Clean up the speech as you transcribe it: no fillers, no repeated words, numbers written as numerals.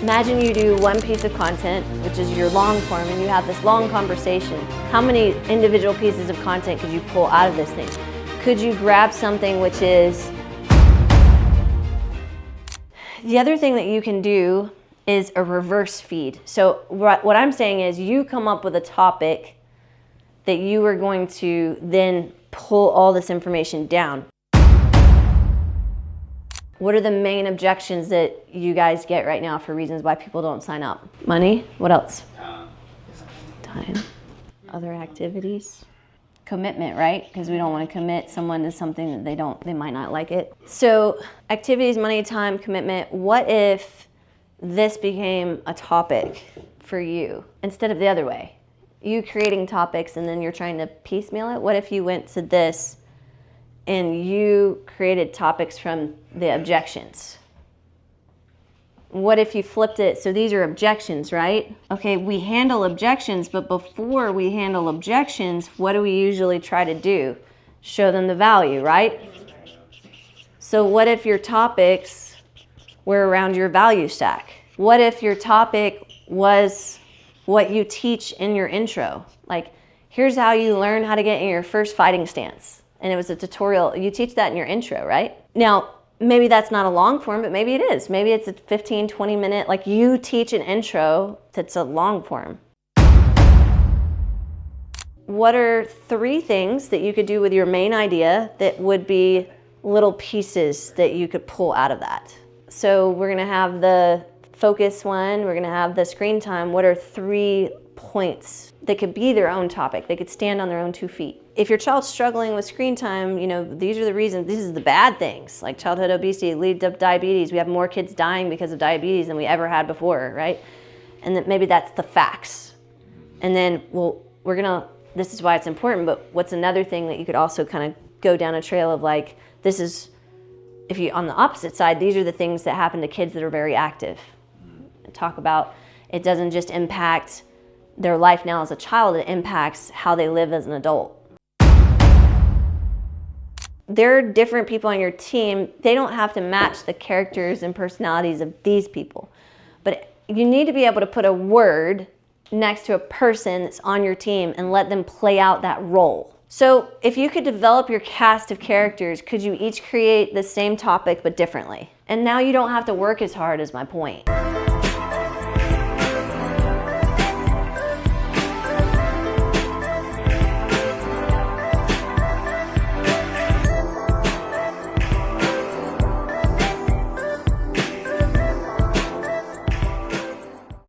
Imagine you do one piece of content, which is your long form, and you have this long conversation. How many individual pieces of content could you pull out of this thing? Could you grab something which is... The other thing that you can do is a reverse feed. So what I'm saying is you come up with a topic that you are going to then pull all this information down. What are the main objections that you guys get right now for reasons why people don't sign up? Money? What else? Time. Other activities? Commitment, right? Because we don't want to commit someone to something that they might not like it. So activities, money, time, commitment. What if this became a topic for you instead of the other way? You creating topics and then you're trying to piecemeal it. What if you went to this and you created topics from the objections? What if you flipped it? So these are objections, right? Okay, we handle objections, but before we handle objections, what do we usually try to do? Show them the value, right? So what if your topics were around your value stack? What if your topic was what you teach in your intro? Like, here's how you learn how to get in your first fighting stance. And it was a tutorial. You teach that in your intro, right? Now, maybe that's not a long form, but maybe it is. Maybe it's a 15, 20 minute, like you teach an intro that's a long form. What are 3 things that you could do with your main idea that would be little pieces that you could pull out of that? So we're gonna have the focus one, we're gonna have the screen time. What are 3 points that could be their own topic? They could stand on their own 2 feet. If your child's struggling with screen time, you know, these are the reasons, these are the bad things, like childhood obesity, lead to diabetes. We have more kids dying because of diabetes than we ever had before, right? And that maybe that's the facts. And then, well, this is why it's important, but what's another thing that you could also kind of go down a trail of, like, this is, if you, on the opposite side, these are the things that happen to kids that are very active. And talk about, it doesn't just impact their life now as a child, it impacts how they live as an adult. There are different people on your team. They don't have to match the characters and personalities of these people. But you need to be able to put a word next to a person that's on your team and let them play out that role. So if you could develop your cast of characters, could you each create the same topic but differently? And now you don't have to work as hard, is my point.